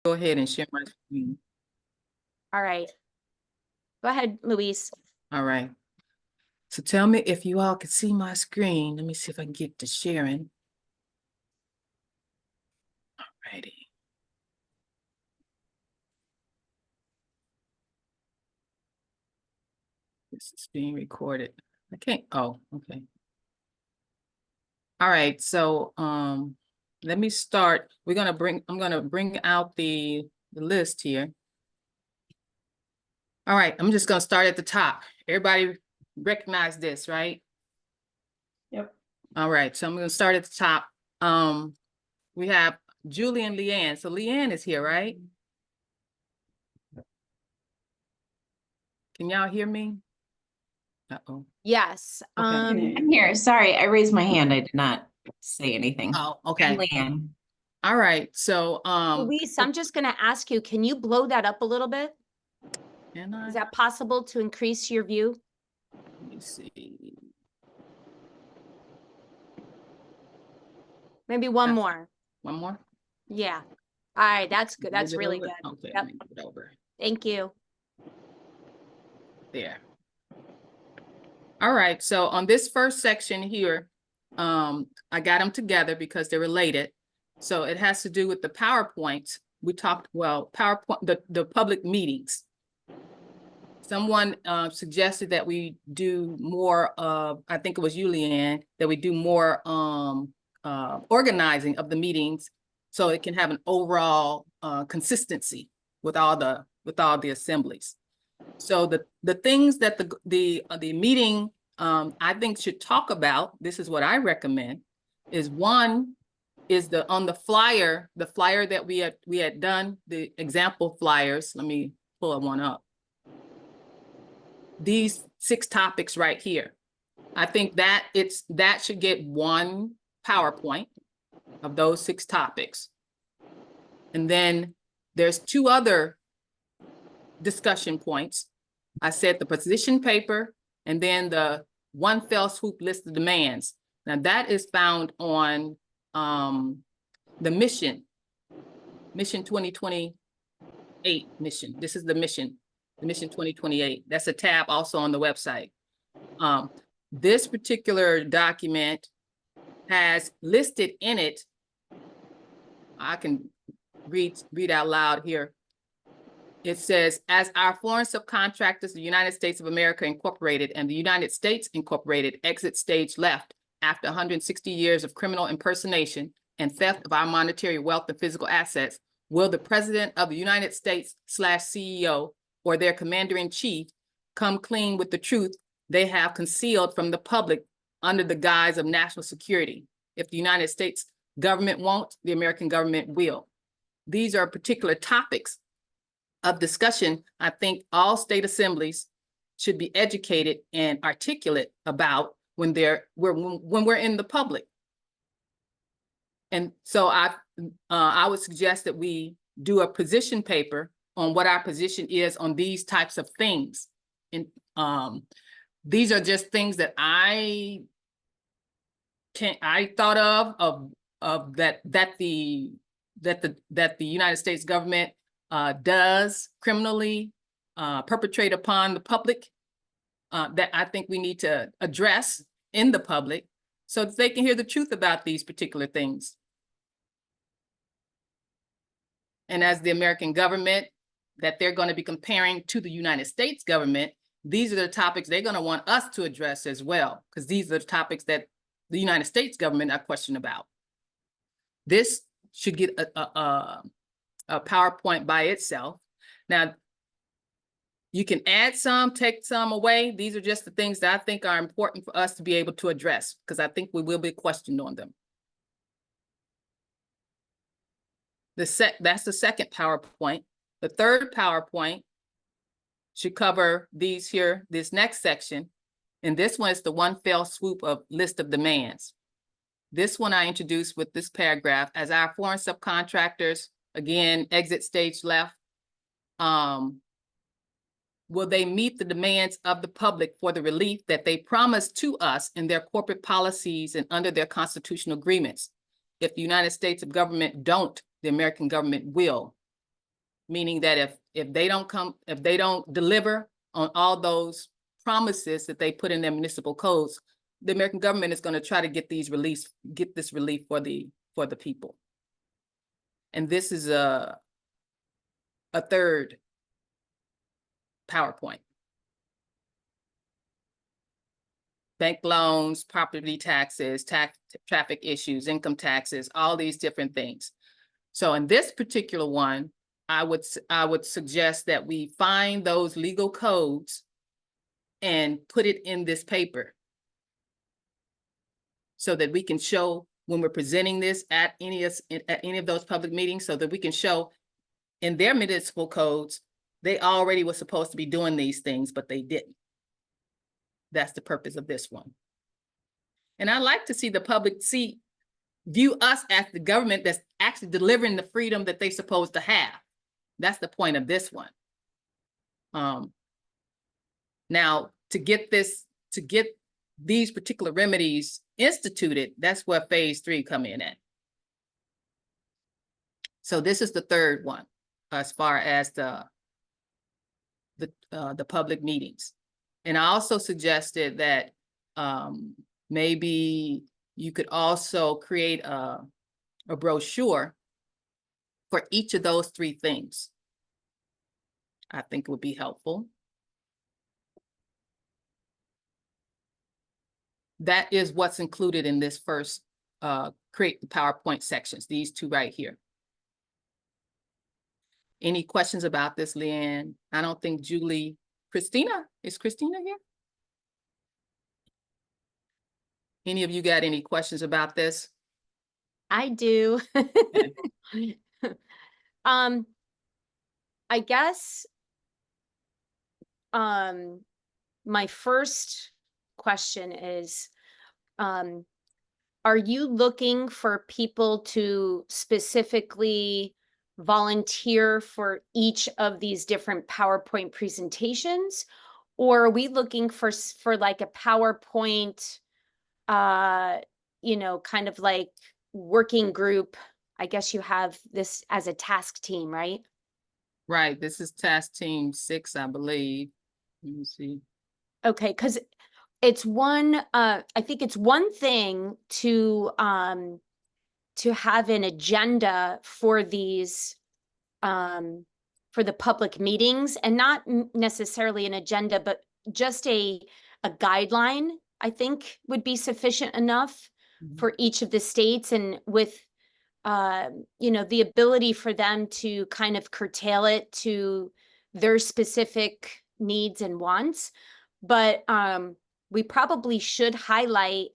Go ahead and share my screen. All right. Go ahead, Louise. All right. So tell me if you all can see my screen. Let me see if I can get to sharing. All righty. This is being recorded. I can't, oh, okay. All right, so let me start. I'm gonna bring out the list here. All right, I'm just gonna start at the top. Everybody recognize this, right? Yep. All right, so I'm gonna start at the top. We have Julie and Leanne. So Leanne is here, right? Can y'all hear me? Uh-oh. Yes. Okay. I'm here. Sorry, I raised my hand. I did not say anything. Oh, okay. I'm Leanne. All right, so Louise, I'm just going to ask you, can you blow that up a little bit? can I? Is that possible to increase your view? Let me see. Maybe one more. One more? Yeah. All right, that's good. That's Move it really over? good. Okay, Yep. let me move it over. Thank you. There. All right, so on this first section here, I got them together because they're related. So it has to do with the PowerPoint. We talked, well, PowerPoint, the public meetings. Someone suggested that we do more of, I think it was you, Leanne, that we do more organizing of the meetings so it can have an overall consistency with all the assemblies. So the things that the meeting I think should talk about, this is what I recommend, is one is on the flyer that we had done, the example flyers. Let me pull one up. These 6 topics right here. I think that that should get one PowerPoint of those 6 topics. And then there's 2 other discussion points. I said the position paper and then the one fell swoop list of demands. Now that is found on the mission 2028 mission. This is the mission 2028. That's a tab also on the website. This particular document has listed in it, I can read out loud here. It says, as our foreign subcontractors, the United States of America Incorporated and the United States Incorporated exit stage left after 160 years of criminal impersonation and theft of our monetary wealth and physical assets, will the President of the United States / CEO or their commander-in-chief come clean with the truth they have concealed from the public under the guise of national security? If the United States government won't, the American government will. These are particular topics of discussion I think all state assemblies should be educated and articulate about when we're in the public. And so I would suggest that we do a position paper on what our position is on these types of things. And these are just things that I thought of that the United States government does criminally perpetrate upon the public, that I think we need to address in the public so that they can hear the truth about these particular things. And as the American government that they're going to be comparing to the United States government, these are the topics they're going to want us to address as well, because these are the topics that the United States government are questioned about. This should get a PowerPoint by itself. Now, you can add some, take some away. These are just the things that I think are important for us to be able to address, because I think we will be questioned on them. That's the second PowerPoint. The third PowerPoint should cover this next section. And this one is the one fell swoop of list of demands. This one I introduced with this paragraph, as our foreign subcontractors, again, exit stage left, will they meet the demands of the public for the relief that they promised to us in their corporate policies and under their constitutional agreements? If the United States of government don't, the American government will. meaning that if they don't deliver on all those promises that they put in their municipal codes, the American government is going to try to get this relief for the people. And this is a third PowerPoint. Bank loans, property taxes, traffic issues, income taxes, all these different things. So in this particular one, I would suggest that we find those legal codes and put it in this paper so that we can show when we're presenting this at any of those public meetings, so that we can show in their municipal codes, they already were supposed to be doing these things, but they didn't. That's the purpose of this one. And I like to see the public view us as the government that's actually delivering the freedom that they're supposed to have. That's the point of this one. Now, to get these particular remedies instituted, that's where phase 3 come in at. So this is the third one, as far as the public meetings. And I also suggested that maybe you could also create a brochure for each of those 3 things. I think it would be helpful. That is what's included in this first create the PowerPoint sections, these 2 right here. Any questions about this, Leanne? I don't think Christina, is Christina here? Any of you got any questions about this? I do. I guess my first question is, are you looking for people to specifically volunteer for each of these different PowerPoint presentations? Or are we looking for like a PowerPoint, kind of like working group? I guess you have this as a task team, right? Right, this is task team 6, I believe. Let me see. Okay, because it's one, I think it's one thing to have an agenda for these, for the public meetings, and not necessarily an agenda, but just a guideline, I think would be sufficient enough for each of the states, and with the ability for them to kind of curtail it to their specific needs and wants. But we probably should highlight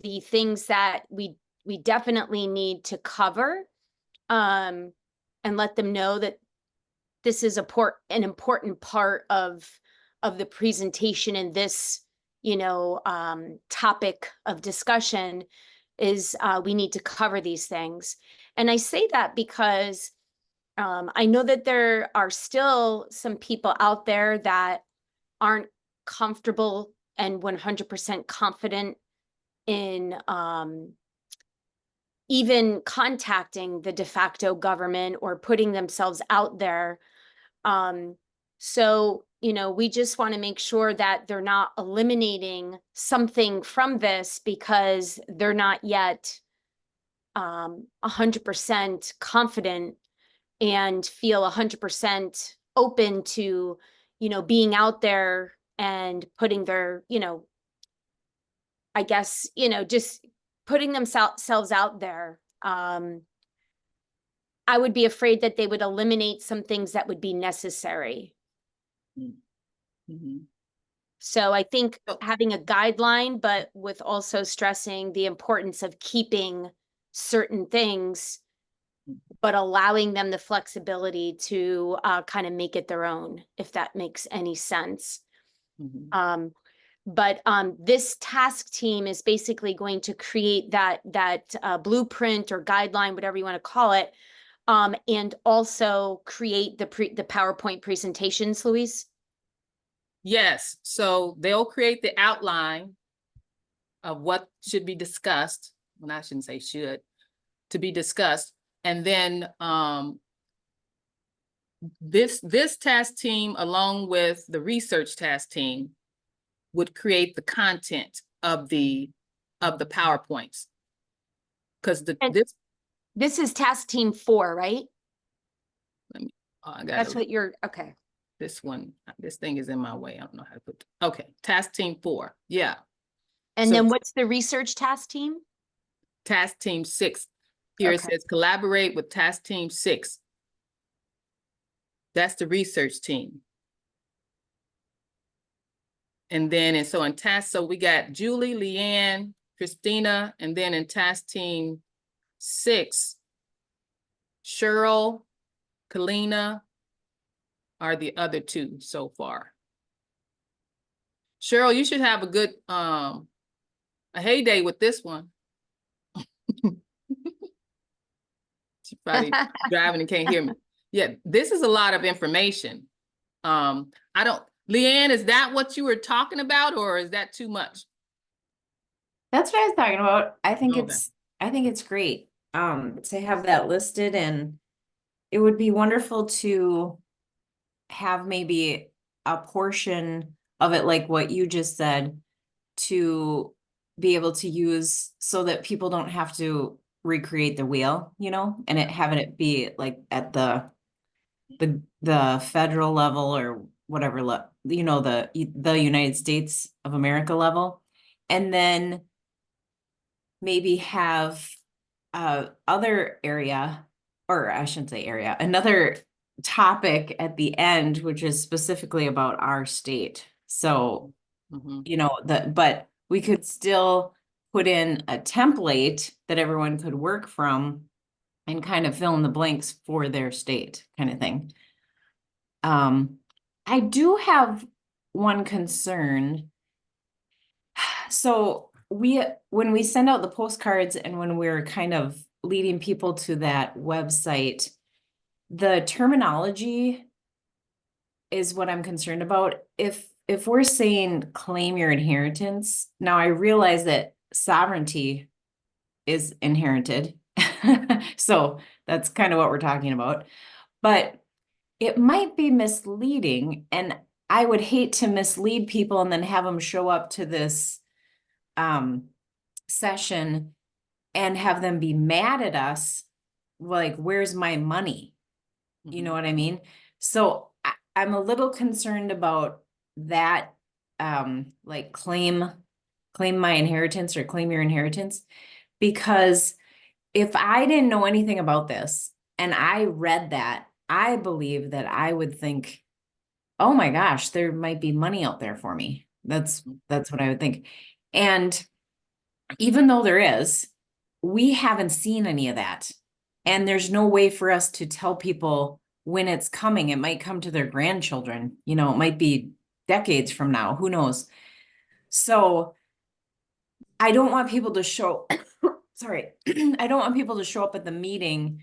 the things that we definitely need to cover, and let them know that this is an important part of the presentation, and this topic of discussion is we need to cover these things. And I say that because I know that there are still some people out there that aren't comfortable and 100% confident in even contacting the de facto government or putting themselves out there. So, we just want to make sure that they're not eliminating something from this because they're not yet 100% confident and feel 100% open to, being out there and putting their, I guess, just putting themselves out there. I would be afraid that they would eliminate some things that would be necessary. Mm-hmm. So I think having a guideline, but with also stressing the importance of keeping certain things, but allowing them the flexibility to kind of make it their own, if that makes any sense. Mm-hmm. But this task team is basically going to create that blueprint or guideline, whatever you want to call it, and also create the PowerPoint presentations, Louise? Yes, so they'll create the outline of what should be discussed. Well, I shouldn't say should, to be discussed. And then this task team, along with the research task team, would create the content of the PowerPoints. Because And- this, This is task team 4, right? I That's got what you're, okay. this one. This thing is in my way. I don't know how to put. Okay, task team 4. Yeah, And So- then what's the research task team? task team 6. Here it Okay. says collaborate with task team 6. That's the research team. And then, and so in task, so we got Julie, Leanne, Christina, and then in task team 6, Cheryl, Kalina are the other 2 so far. Cheryl, you should have a good, a heyday with this one. She's probably driving and can't hear me. Yeah, this is a lot of information. Leanne, is that what you were talking about, or is that too much? That's what I was talking about. I think Okay. I think it's great, to have that listed, and it would be wonderful to have maybe a portion of it, like what you just said, to be able to use so that people don't have to recreate the wheel, and having it be like at the federal level or whatever, the United States of America level. And then maybe have other area, or I shouldn't say area, another topic at the end, which is specifically about our state. So, Mhm. but we could still put in a template that everyone could work from and kind of fill in the blanks for their state, kind of thing. I do have one concern. So when we send out the postcards and when we're kind of leading people to that website, the terminology is what I'm concerned about. If we're saying claim your inheritance, now I realize that sovereignty is inherited. So that's kind of what we're talking about. But it might be misleading, and I would hate to mislead people and then have them show up to this session and have them be mad at us, like, where's my money? You know Mhm. what I mean? So I'm a little concerned about that, like claim my inheritance or claim your inheritance, because if I didn't know anything about this and I read that, I believe that I would think, oh my gosh, there might be money out there for me. That's what I would think. And even though there is, we haven't seen any of that. And there's no way for us to tell people when it's coming. It might come to their grandchildren, it might be decades from now, who knows? So I don't want people to show, sorry, I don't want people to show up at the meeting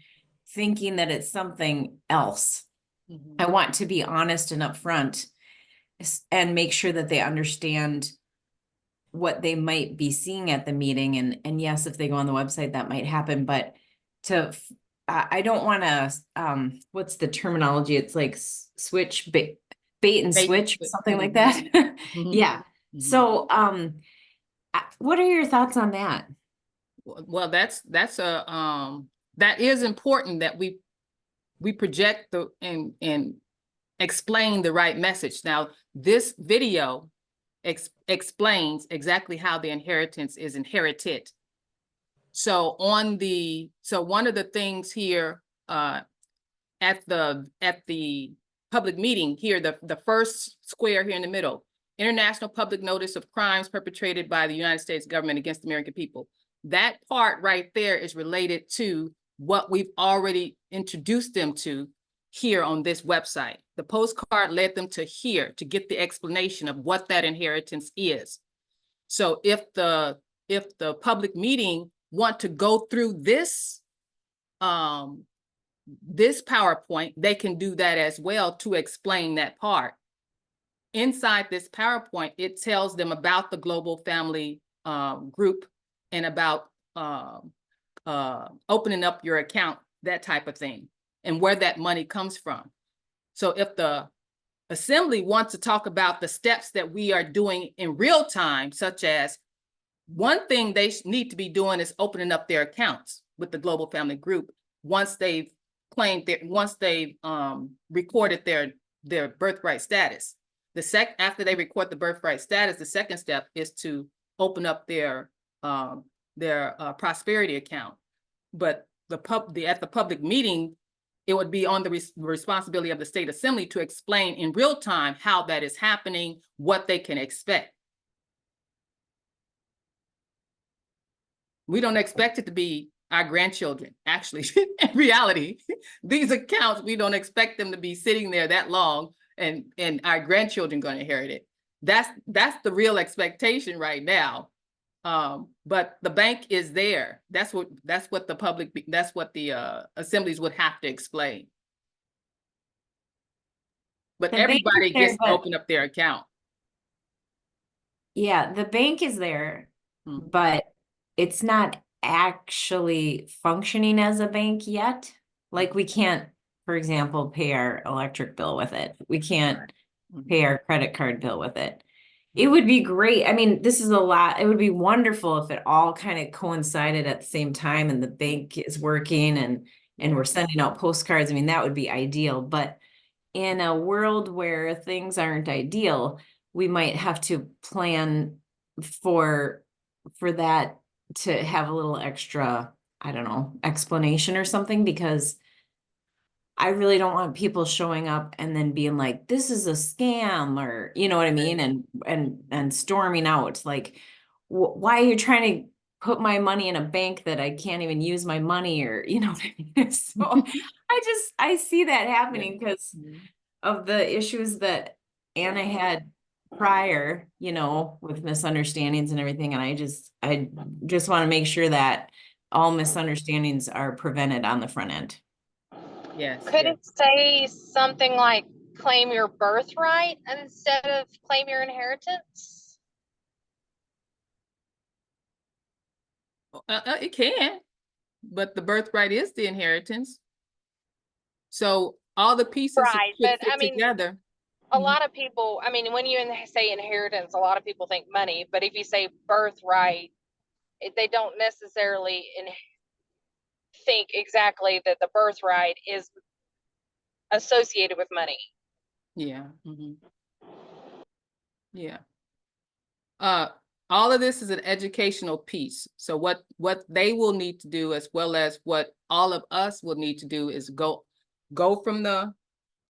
thinking that it's something else. Mhm. I want to be honest and upfront and make sure that they understand what they might be seeing at the meeting. And yes, if they go on the website, that might happen, but I don't want to, what's the terminology? It's like switch, bait and Bait and switch, switch. something like Mhm. that. Mhm. Yeah. Mhm. So, what are your thoughts on that? Well, that is important that we project and explain the right message. Now, this video explains exactly how the inheritance is inherited. So one of the things here at the public meeting here, the first square here in the middle, international public notice of crimes perpetrated by the United States government against the American people. That part right there is related to what we've already introduced them to here on this website. The postcard led them to here to get the explanation of what that inheritance is. So if the public meeting want to go through this this PowerPoint, they can do that as well to explain that part. Inside this PowerPoint, it tells them about the global family group and about opening up your account, that type of thing, and where that money comes from. So if the assembly wants to talk about the steps that we are doing in real time, such as one thing they need to be doing is opening up their accounts with the Global Family Group once they've recorded their birthright status. After they record the birthright status, the second step is to open up their prosperity account. But at the public meeting, it would be on the responsibility of the state assembly to explain in real time how that is happening, what they can expect. We don't expect it to be our grandchildren. Actually, in reality, these accounts, we don't expect them to be sitting there that long and our grandchildren going to inherit it. That's the real expectation right now. But the bank is there. That's what the assemblies would have to explain. But The bank is everybody there, gets to open up their account. Yeah, the bank is there, Hmm. but it's not actually functioning as a bank yet. Like we can't, for example, pay our electric bill with it. We can't pay our credit card bill with it. It would be great. I mean, this is a lot. It would be wonderful if it all kind of coincided at the same time and the bank is working and we're sending out postcards. I mean, that would be ideal. But in a world where things aren't ideal, we might have to plan for that to have a little extra, I don't know, explanation or something, because I really don't want people showing up and then being like, this is a scam, or you know what I mean, and storming out like, why are you trying to put my money in a bank that I can't even use my money, or you know what I mean? So I see that happening because of the issues that Anna had prior, you know, with misunderstandings and everything. And I just want to make sure that all misunderstandings are prevented on the front end. Yes. Could yes. it say something like claim your birthright instead of claim your inheritance? It can, but the birthright is the inheritance. So all the pieces Right, should but fit I mean, together. a lot of people, I mean, when you say inheritance, a lot of people think money, but if you say birthright, they don't necessarily think exactly that the birthright is associated with money. Yeah. Yeah. All of this is an educational piece. So what they will need to do, as well as what all of us will need to do, is go from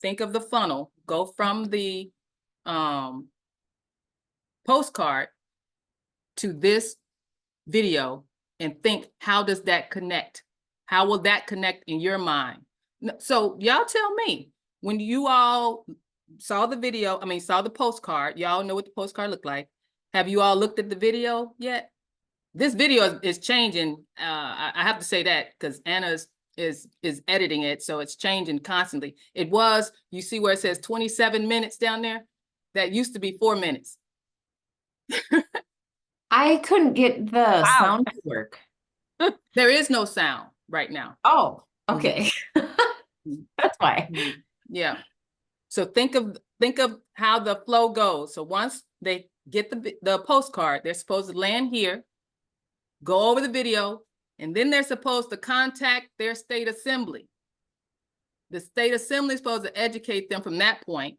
think of the funnel, go from the postcard to this video and think, how does that connect? How will that connect in your mind? So y'all tell me, when you all saw the video, saw the postcard, y'all know what the postcard looked like. Have you all looked at the video yet? This video is changing. I have to say that because Anna is editing it, so it's changing constantly. It was, you see where it says 27 minutes down there? That used to be 4 minutes. I couldn't get the sound to work. There is no sound right now. Oh, okay. That's why. Yeah. So think of how the flow goes. So once they get the postcard, they're supposed to land here, go over the video, and then they're supposed to contact their state assembly. The state assembly is supposed to educate them from that point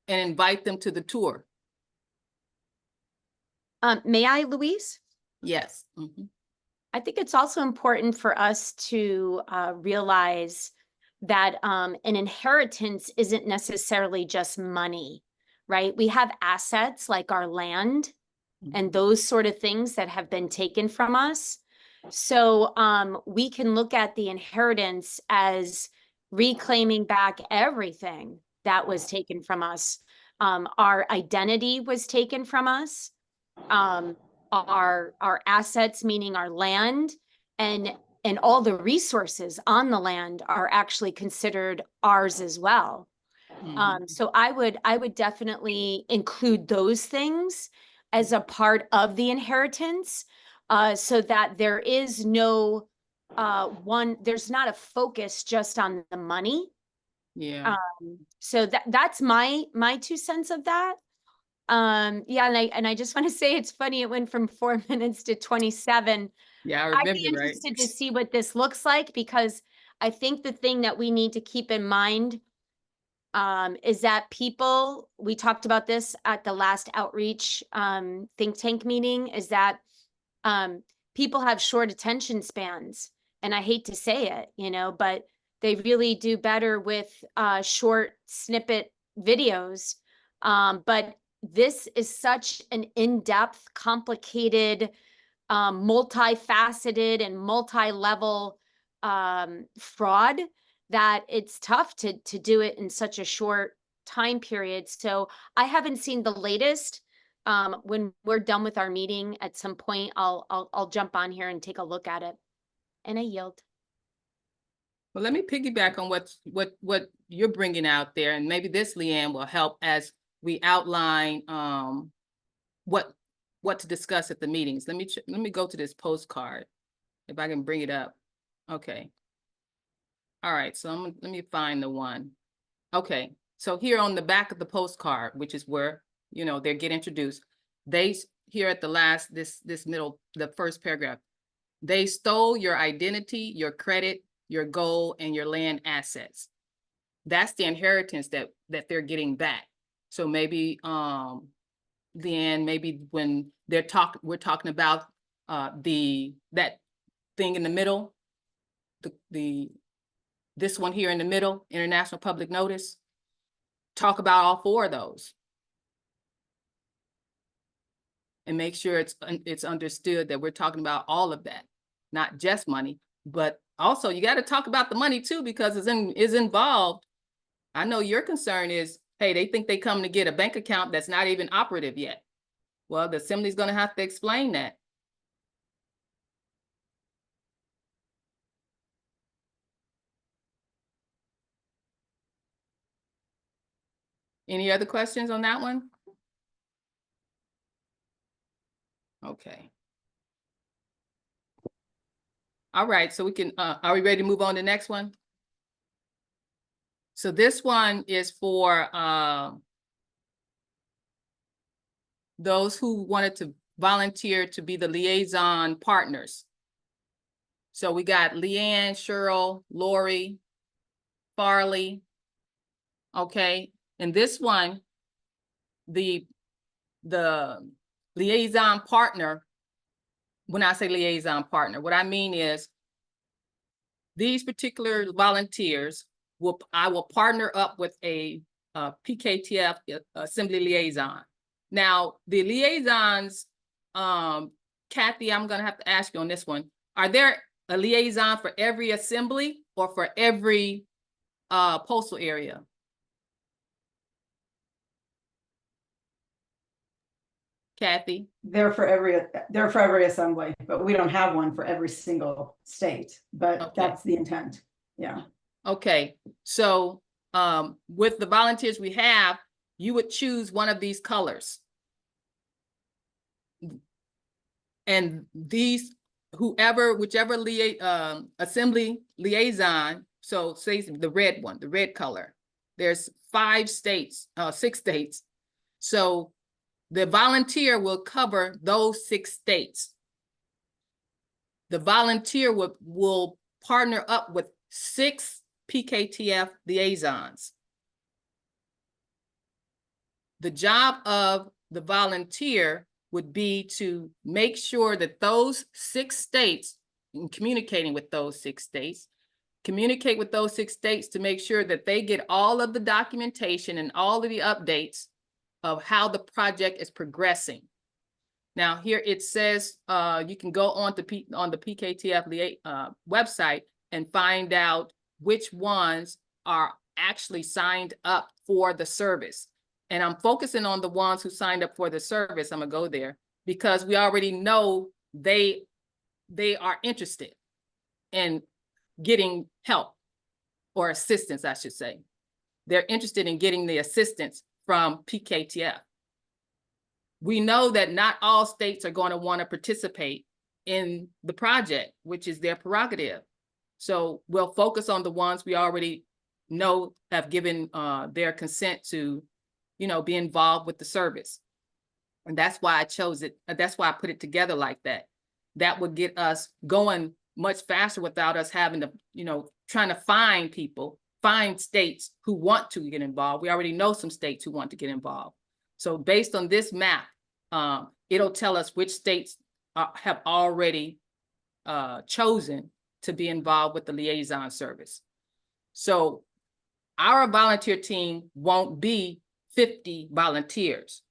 and invite them to the tour. May I, Louise? Yes. I think it's also important for us to realize that an inheritance isn't necessarily just money, right? We have assets like our land and those sort of things that have been taken from us. So we can look at the inheritance as reclaiming back everything that was taken from us. Our identity was taken from us. Our assets, meaning our land, and all the resources on the land are actually considered ours as well. So I would definitely include those things as a part of the inheritance, so that there is no there's not a focus just on the money, Yeah. So that's my 2 cents of that. Yeah, and I just want to say it's funny, it went from 4 minutes to 27. Yeah, I I'd remember, be right? interested to see what this looks like, because I think the thing that we need to keep in mind is that people, we talked about this at the last outreach think tank meeting, is that people have short attention spans. And I hate to say it, but they really do better with short snippet videos. But this is such an in-depth, complicated, multifaceted and multi-level fraud that it's tough to do it in such a short time period. So I haven't seen the latest. When we're done with our meeting at some point, I'll jump on here and take a look at it. And I yield. Well, let me piggyback on what you're bringing out there, and maybe this, Leanne, will help as we outline what to discuss at the meetings. Let me go to this postcard, if I can bring it up. Okay. All right, so let me find the one. Okay, so here on the back of the postcard, which is where, they get introduced, they, here at the last, this middle, the first paragraph, they stole your identity, your credit, your goal, and your land assets. That's the inheritance that they're getting back. So maybe, Leanne, maybe when we're talking about that thing in the middle, this one here in the middle, international public notice, talk about all 4 of those. And make sure it's understood that we're talking about all of that, not just money, but also you got to talk about the money too, because it's involved. I know your concern is, hey, they think they come to get a bank account that's not even operative yet. Well, the assembly's going to have to explain that. Any other questions on that one? Okay. All right, so we can, are we ready to move on to the next one? So this one is for those who wanted to volunteer to be the liaison partners. So we got Leanne, Cheryl, Lori, Farley. Okay, and this one, the liaison partner, when I say liaison partner, what I mean is these particular volunteers I will partner up with a PKTF assembly liaison. Now, the liaisons, Kathy, I'm gonna have to ask you on this one. Are there a liaison for every assembly or for every postal area? Kathy? They're for every assembly, but we don't have one for every single state, but Okay. that's the intent. Yeah. Okay, so with the volunteers we have, you would choose one of these colors. And these, whichever assembly liaison, so say the red one, the red color, there's 6 states. So the volunteer will cover those 6 states. The volunteer will partner up with 6 PKTF liaisons. The job of the volunteer would be to make sure that those 6 states, and communicating with those 6 states, communicate with those 6 states to make sure that they get all of the documentation and all of the updates of how the project is progressing. Now here it says you can go on the PKTF website and find out which ones are actually signed up for the service. And I'm focusing on the ones who signed up for the service. I'm gonna go there because we already know they are interested in getting help or assistance, I should say. They're interested in getting the assistance from PKTF. We know that not all states are going to want to participate in the project, which is their prerogative. So we'll focus on the ones we already have given their consent to, be involved with the service. And that's why I chose it. That's why I put it together like that. That would get us going much faster without us having to, trying to find states who want to get involved. We already know some states who want to get involved. So based on this map, it'll tell us which states have already chosen to be involved with the liaison service. So our volunteer team won't be 50 volunteers.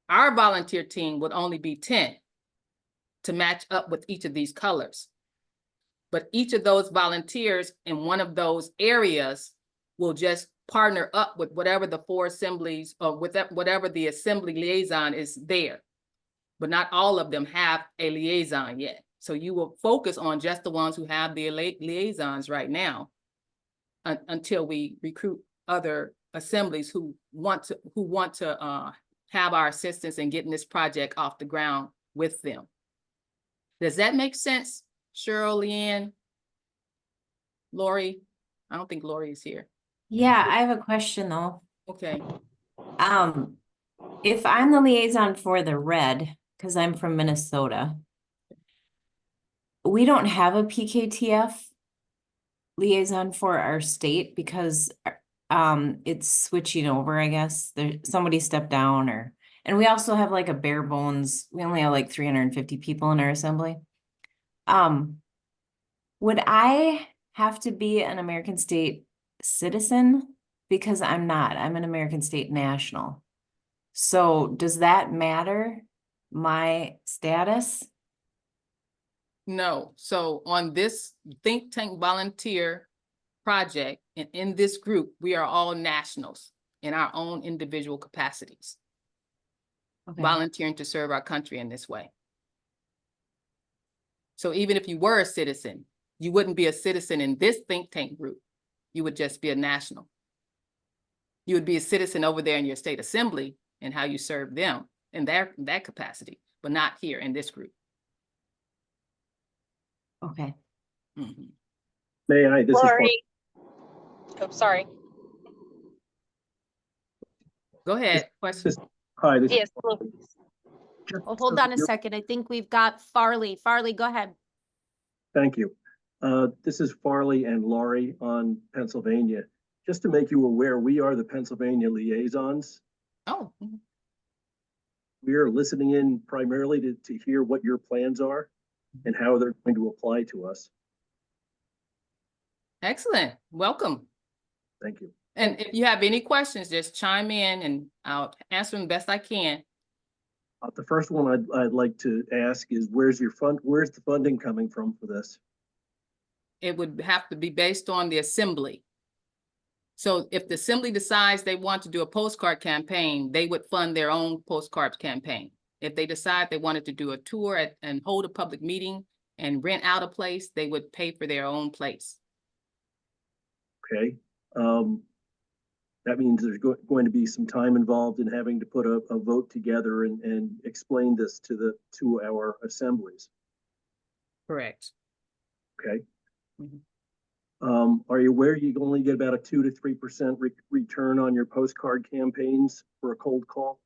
Our volunteer team would only be 10 to match up with each of these colors. But each of those volunteers in one of those areas will just partner up with whatever the 4 assemblies or with whatever the assembly liaison is there. But not all of them have a liaison yet. So you will focus on just the ones who have the liaisons right now until we recruit other assemblies who want to have our assistance in getting this project off the ground with them. Does that make sense, Cheryl, Leanne, Lori? I don't think Lori is here. Yeah, I have a question though. Okay. If I'm the liaison for the red, because I'm from Minnesota, we don't have a PKTF liaison for our state because it's switching over, I guess. Somebody stepped down and we also have like a bare bones, we only have like 350 people in our assembly. Would I have to be an American state citizen? Because I'm not, I'm an American state national. So does that matter, my status? No. So on this think tank volunteer project and in this group, we are all nationals in our own individual capacities, volunteering to serve our country in this way. So even if you were a citizen, you wouldn't be a citizen in this think tank group. You would just be a national. You would be a citizen over there in your state assembly and how you serve them in that capacity, but not here in this group. Okay. Mm-hmm. May I? This Lori. Oh, sorry. Go ahead. Question. Hi. This Yes. Well, hold on a second. I think we've got Farley. Farley, go ahead. Thank you. This is Farley and Laurie on Pennsylvania. Just to make you aware, we are the Pennsylvania liaisons. Oh. We are listening in primarily to hear what your plans are and how they're going to apply to us. Excellent. Welcome. Thank you. And if you have any questions, just chime in and I'll answer them best I can. The first one I'd like to ask is where's the funding coming from for this? It would have to be based on the assembly. So if the assembly decides they want to do a postcard campaign, they would fund their own postcard campaign. If they decide they wanted to do a tour and hold a public meeting and rent out a place, they would pay for their own place. Okay. That means there's going to be some time involved in having to put a vote together and explain this to our assemblies. Correct. Okay. Mm-hmm. Are you aware you only get about a 2 to 3% return on your postcard campaigns for a cold call?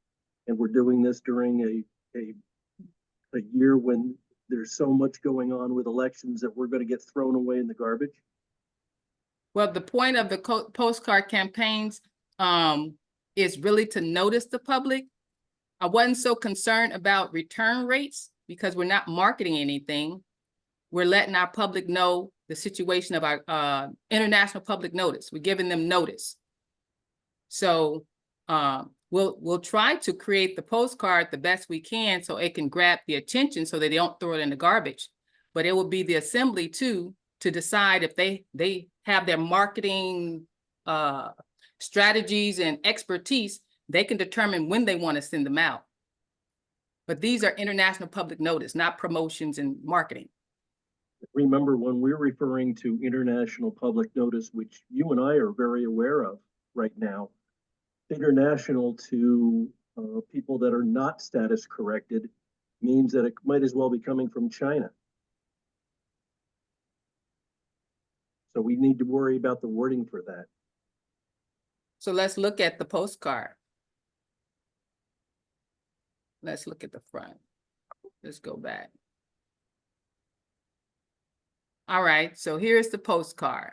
And we're doing this during a year when there's so much going on with elections that we're going to get thrown away in the garbage? Well, the point of the postcard campaigns is really to notice the public. I wasn't so concerned about return rates because we're not marketing anything. We're letting our public know the situation of our international public notice. We're giving them notice. So we'll try to create the postcard the best we can so it can grab the attention so that they don't throw it in the garbage. But it will be the assembly too to decide if they have their marketing strategies and expertise, they can determine when they want to send them out. But these are international public notice, not promotions and marketing. Remember, when we're referring to international public notice, which you and I are very aware of right now, international to people that are not status corrected means that it might as well be coming from China. So we need to worry about the wording for that. So let's look at the postcard. Let's look at the front. Let's go back. All right, so here's the postcard.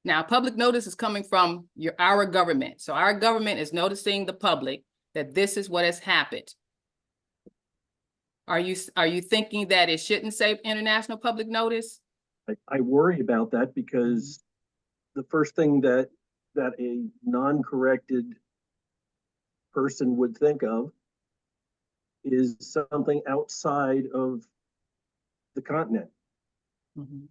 Now, public notice is coming from our government. So our government is noticing the public that this is what has happened. Are you thinking that it shouldn't say international public notice? I worry about that because the first thing that a non-corrected person would think of is something outside of the continent. Mhm.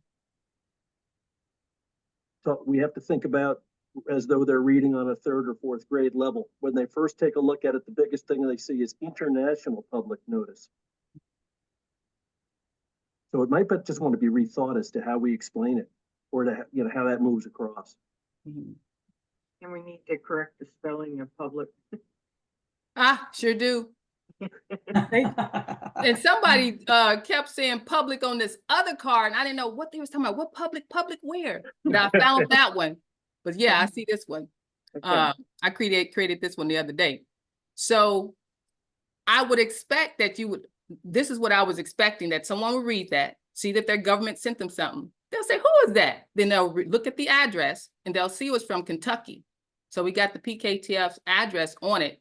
So we have to think about as though they're reading on a 3rd or 4th grade level. When they first take a look at it, the biggest thing they see is international public notice. So it might just want to be rethought as to how we explain it, or to, you know, how that moves across. Mhm. And we need to correct the spelling of public. Ah, sure do. And somebody kept saying public on this other card, and I didn't know what they was talking about. What public where? But I found that one. But yeah, I see this one. Okay. I created this one the other day. So I would expect that you would, this is what I was expecting, that someone would read that, see that their government sent them something. They'll say, who is that? Then they'll look at the address and they'll see it's from Kentucky. So we got the PKTF's address on it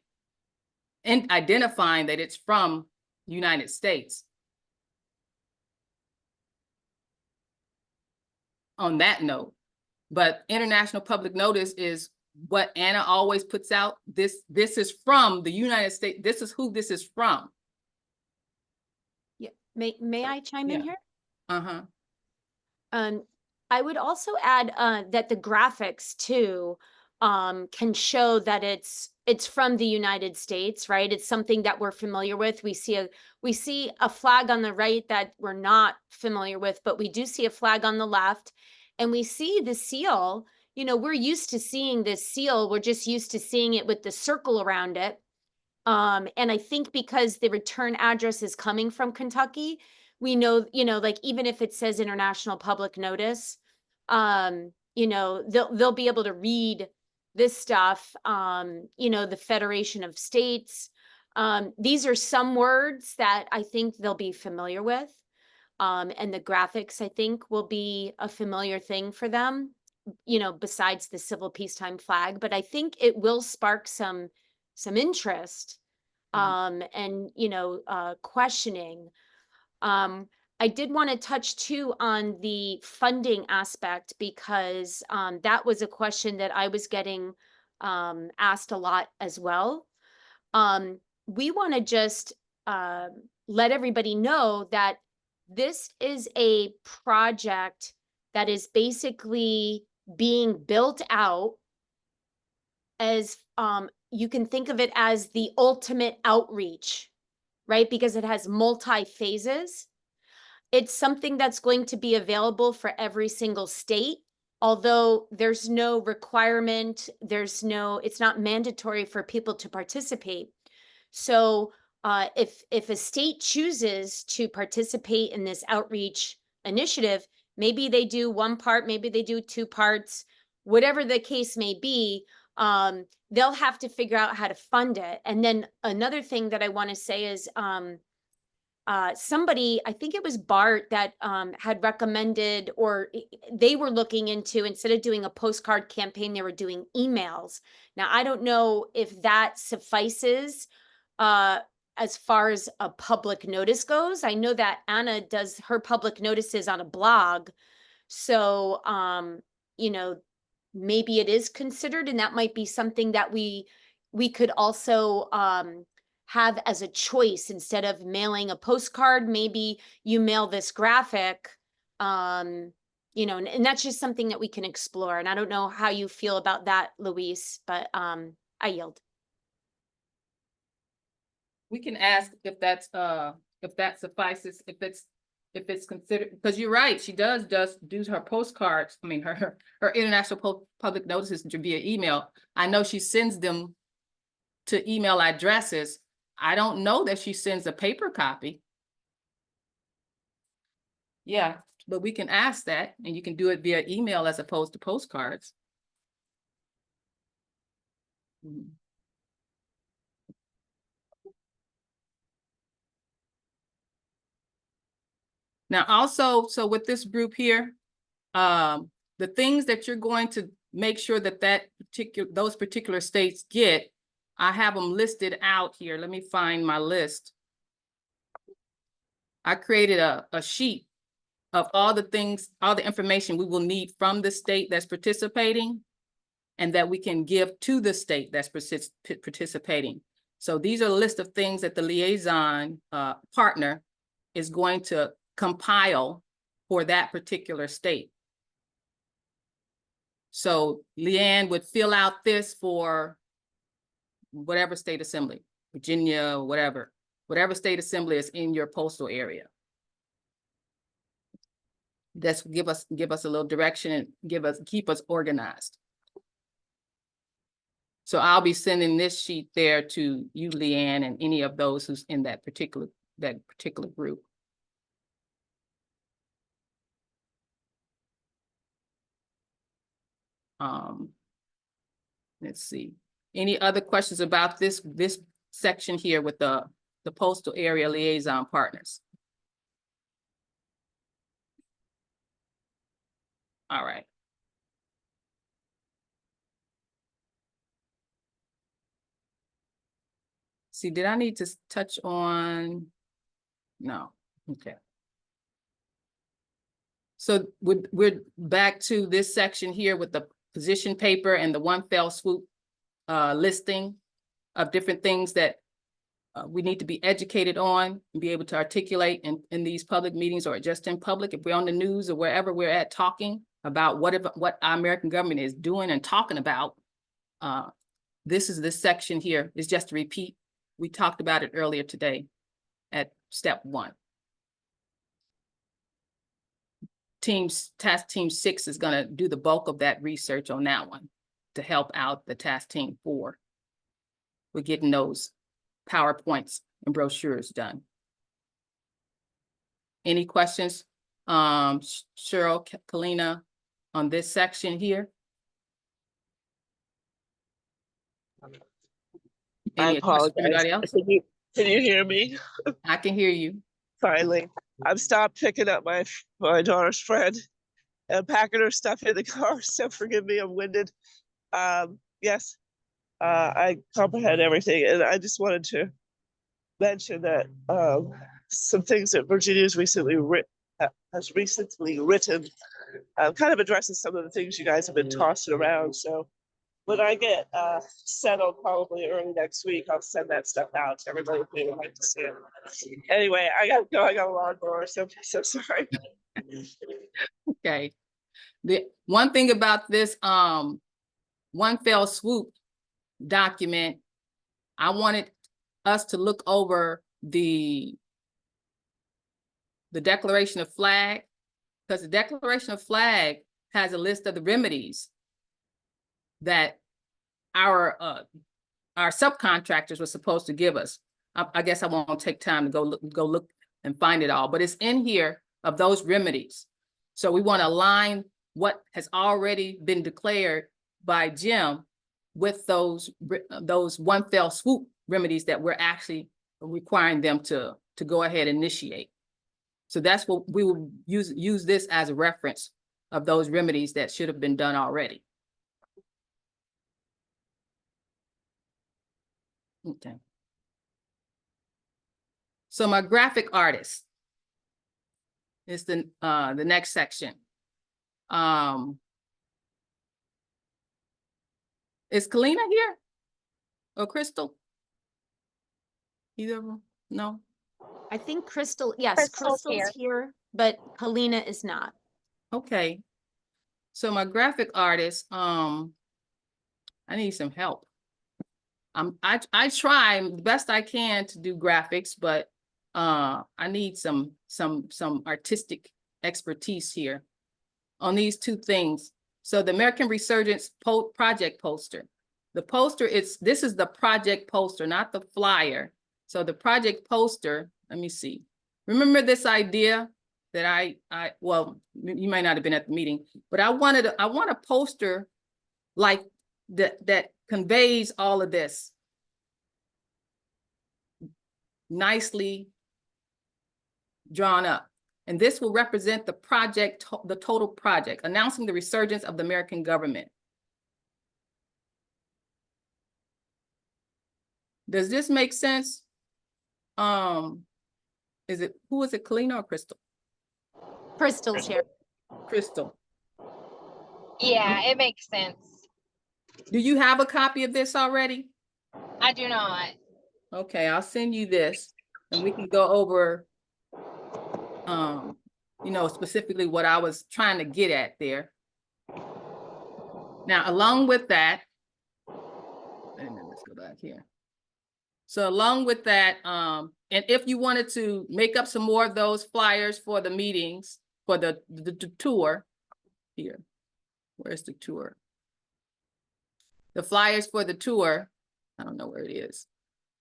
and identifying that it's from the United States. On that note, but international public notice is what Anna always puts out. This is from the United States. This is who this is from. Yeah, may I chime in Yeah. here? Uh-huh. I would also add that the graphics too can show that it's from the United States, right? It's something that we're familiar with. We see a flag on the right that we're not familiar with, but we do see a flag on the left, and we see the seal. You know, we're used to seeing this seal. We're just used to seeing it with the circle around it. And I think because the return address is coming from Kentucky, we know, you know, like even if it says international public notice, you know, they'll be able to read this stuff, you know, the Federation of States. These are some words that I think they'll be familiar with. And the graphics, I think, will be a familiar thing for them, you know, besides the civil peacetime flag. But I think it will spark some interest, and, you know, questioning. I did want to touch too on the funding aspect because that was a question that I was getting asked a lot as well. We want to just let everybody know that this is a project that is basically being built out as you can think of it as the ultimate outreach, right? Because it has multi-phases. It's something that's going to be available for every single state, although there's no requirement, it's not mandatory for people to participate. So if a state chooses to participate in this outreach initiative, maybe they do one part, maybe they do 2 parts, whatever the case may be, they'll have to figure out how to fund it. And then another thing that I want to say is somebody, I think it was Bart, that had recommended, or they were looking into, instead of doing a postcard campaign, they were doing emails. Now, I don't know if that suffices as far as a public notice goes. I know that Anna does her public notices on a blog. So, you know, maybe it is considered, and that might be something that we could also have as a choice. Instead of mailing a postcard, maybe you mail this graphic, you know, and that's just something that we can explore. And I don't know how you feel about that, Luis, but I yield. We can ask if that suffices, if it's considered, because you're right, she does do her postcards. I mean, her international public notices via email. I know she sends them to email addresses. I don't know that she sends a paper copy. Yeah, but we can ask that, and you can do it via email as opposed to postcards. Mhm. Now also, so with this group here, the things that you're going to make sure that those particular states get, I have them listed out here. Let me find my list. I created a sheet of all the things, all the information we will need from the state that's participating and that we can give to the state that's participating. So these are a list of things that the liaison partner is going to compile for that particular state. So Leanne would fill out this for whatever state assembly, Virginia, whatever state assembly is in your postal area. That's give us a little direction and keep us organized. So I'll be sending this sheet there to you, Leanne, and any of those who's in that particular group. Let's see. Any other questions about this section here with the postal area liaison partners? All right. See, did I need to touch on? No, okay. So we're back to this section here with the position paper and the one fell swoop listing of different things that we need to be educated on and be able to articulate in these public meetings or just in public. If we're on the news or wherever we're at talking about what our American government is doing and talking about, this section here is just a repeat. We talked about it earlier today at step 1. Task team 6 is going to do the bulk of that research on that one to help out the task team 4. We're getting those PowerPoints and brochures done. Any questions, Cheryl, Kalina, on this section here? I Any questions apologize. from anybody else? Can you hear me? I can hear you. Finally, I've stopped picking up my daughter's friend and packing her stuff in the car. So forgive me, I'm winded. Yes, I comprehend everything, and I just wanted to mention that some things that Virginia's recently written kind of addresses some of the things you guys have been tossing around. So when I get settled, probably early next week, I'll send that stuff out to everybody if they would like to see it. Anyway, I gotta go. I got a lawnmower, so sorry. Okay. The one thing about this one fell swoop document, I wanted us to look over the declaration of flag, because the declaration of flag has a list of the remedies that our subcontractors were supposed to give us. I guess I won't take time to go look and find it all, but it's in here of those remedies. So we want to align what has already been declared by Jim with those one fell swoop remedies that we're actually requiring them to go ahead and initiate. So that's what we will use this as a reference of those remedies that should have been done already. Okay. So my graphic artist is the next section. Is Kalina here? Or Crystal? Either of them? No? I think Crystal, yes, Crystal's Crystal's here, but Kalina is not. Okay. So my graphic artist, I need some help. I try the best I can to do graphics, but I need some artistic expertise here on these two things. So the American Resurgence project poster. The poster, this is the project poster, not the flyer. So the project poster, let me see. Remember this idea that well, you might not have been at the meeting, but I want a poster like that conveys all of this nicely drawn up. And this will represent the project, the total project, announcing the resurgence of the American government. Does this make sense? Who is it, Kalina or Crystal? Crystal's here. Crystal. Yeah, it makes sense. Do you have a copy of this already? I do not. Okay, I'll send you this and we can go over, you know, specifically what I was trying to get at there. Now, along with that, wait a minute, let's go back here. So along with that, and if you wanted to make up some more of those flyers for the meetings, for the tour here, where's the tour? The flyers for the tour, I don't know where it is.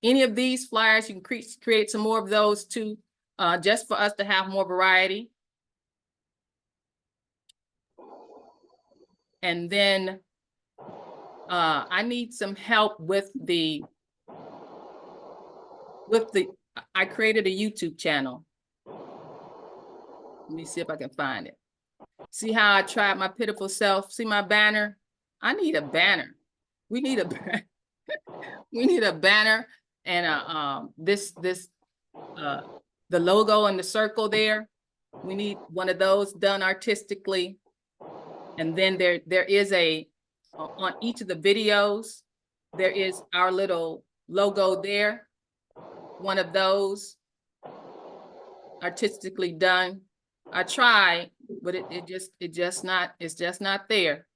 Any of these flyers, you can create some more of those too, just for us to have more variety. And then I need some help with I created a YouTube channel. Let me see if I can find it. See how I tried my pitiful self? See my banner? I need a banner. We need a banner. We need a banner and the logo and the circle there. We need one of those done artistically. And then there is on each of the videos, there is our little logo there. One of those artistically done. I tried, but it's just not there.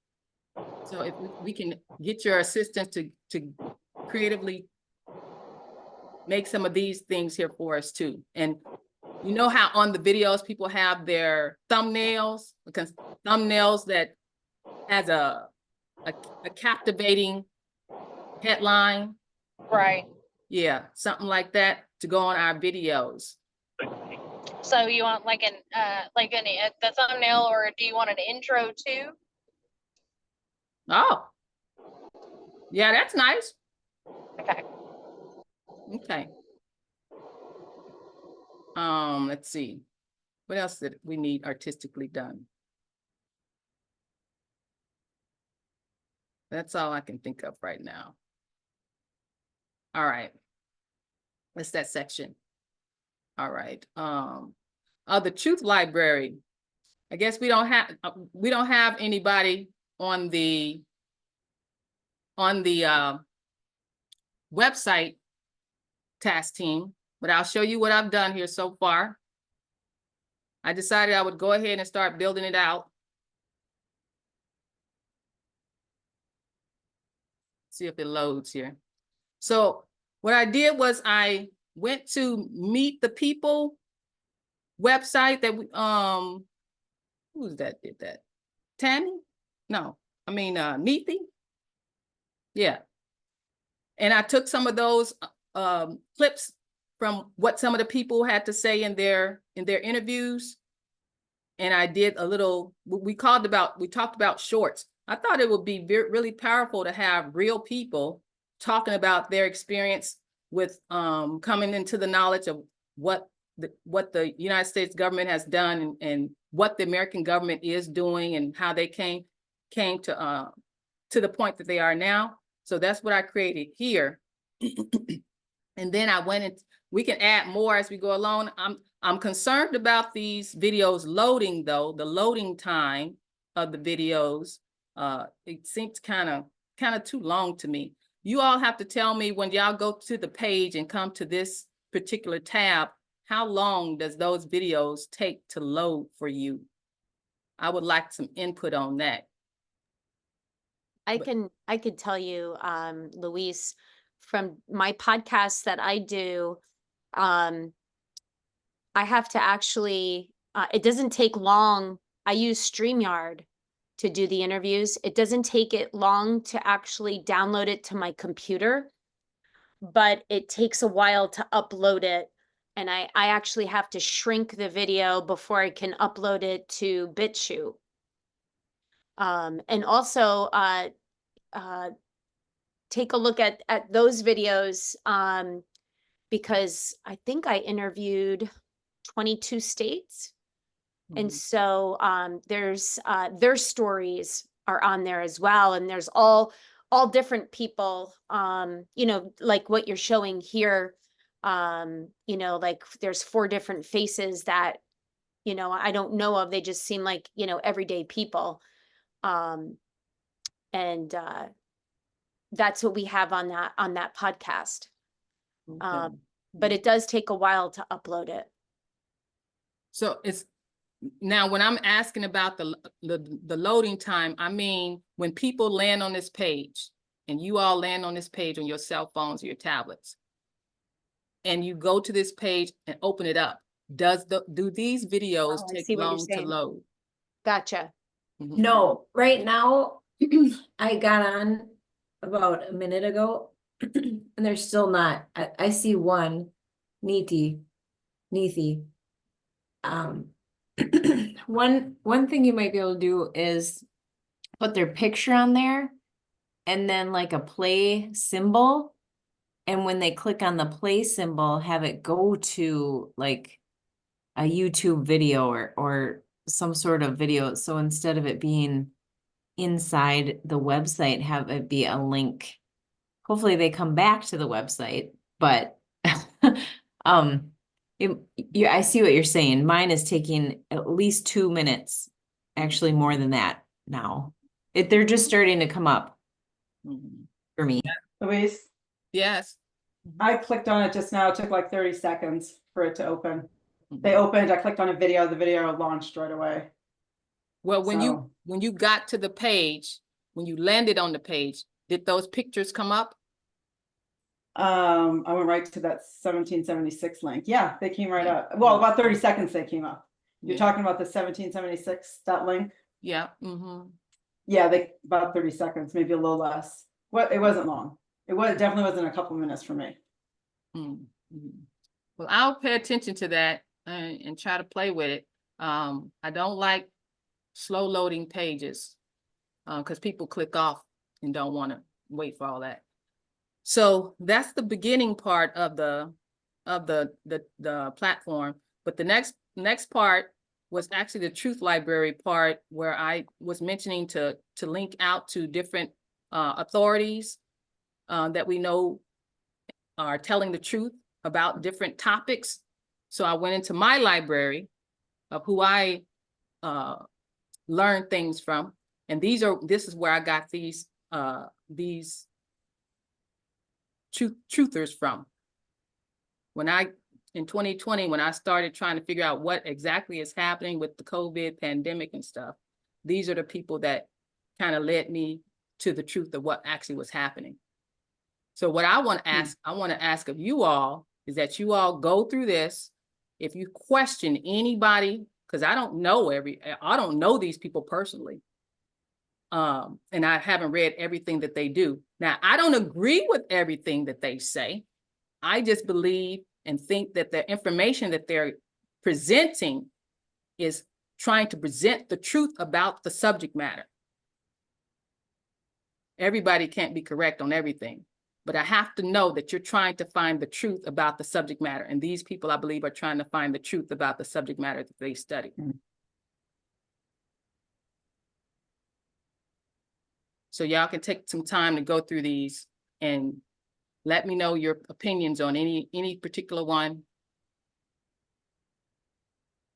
So if we can get your assistance to creatively make some of these things here for us too. And you know how on the videos people have their thumbnails, because thumbnails that has a captivating headline. Right. Yeah, something like that to go on our videos. So you want like the thumbnail, or do you want an intro too? Oh, yeah, that's nice. Okay. Okay. Let's see. What else did we need artistically done? That's all I can think of right now. All right. That's that section. All right. The Truth Library. I guess we don't have anybody on the website task team, but I'll show you what I've done here so far. I decided I would go ahead and start building it out. See if it loads here. So what I did was I went to Meet the People website that we, who's that did that? Tammy? No, I mean, Neethy. Yeah. And I took some of those clips from what some of the people had to say in their interviews. And I did a little, we talked about shorts. I thought it would be really powerful to have real people talking about their experience with coming into the knowledge of what the United States government has done and what the American government is doing and how they came to the point that they are now. So that's what I created here. And then I went and we can add more as we go along. I'm concerned about these videos loading though, the loading time of the videos. It seems kind of too long to me. You all have to tell me when y'all go to the page and come to this particular tab, how long does those videos take to load for you? I would like some input on that. I could tell you, Luis, from my podcasts that I do, I have to actually, it doesn't take long. I use StreamYard to do the interviews. It doesn't take it long to actually download it to my computer, but it takes a while to upload it. And I actually have to shrink the video before I can upload it to BitChute. And also, take a look at those videos, because I think I interviewed 22 states. And Mhm. so there's their stories are on there as well. And there's all different people, you know, like what you're showing here. You know, like there's 4 different faces that, you know, I don't know of. They just seem like, you know, everyday people. And that's what we have on that podcast. Okay. But it does take a while to upload it. So it's now when I'm asking about the loading time, I mean, when people land on this page and you all land on this page on your cell phones or your tablets, and you go to this page and open it up, do these videos Oh, I take see what you're long to saying. load? Gotcha. Mhm. No, right now, I got on about a minute ago, and they're still not. I see one, Neethi. Um, one thing you might be able to do is put their picture on there and then like a play symbol. And when they click on the play symbol, have it go to like a YouTube video or some sort of video. So instead of it being inside the website, have it be a link. Hopefully they come back to the website, but I see what you're saying. Mine is taking at least 2 minutes, actually more than that now. They're just starting to come up Mhm. for me. Louise, Yes. I clicked on it just now. It took like 30 seconds for it to open. They Mhm. opened, I clicked on a video, the video launched right away. Well, when So- you got to the page, when you landed on the page, did those pictures come up? I went right to that 1776 link. Yeah, they came right up. Well, about 30 seconds they came up. You're Yeah. talking about the 1776, that link? Yeah. Mm-hmm. Yeah, they about 30 seconds, maybe a little less. What, it wasn't long. It definitely wasn't a couple minutes for me. Mm-hmm. Well, I'll pay attention to that and try to play with it. I don't like slow loading pages because people click off and don't want to wait for all that. So that's the beginning part of the platform. But the next part was actually the Truth Library part, where I was mentioning to link out to different authorities that we know are telling the truth about different topics. So I went into my library of who I learned things from, and this is where I got these truthers from. In 2020, when I started trying to figure out what exactly is happening with the COVID pandemic and stuff, these are the people that kind of led me to the truth of what actually was happening. So what I want to ask of you all is that you all go through this. If you question anybody, because I don't know these people personally. And I haven't read everything that they do. Now, I don't agree with everything that they say. I just believe and think that the information that they're presenting is trying to present the truth about the subject matter. Everybody can't be correct on everything, but I have to know that you're trying to find the truth about the subject matter. And these people, I believe, are trying to find the truth about the subject matter that they study. So y'all can take some time to go through these and let me know your opinions on any particular one,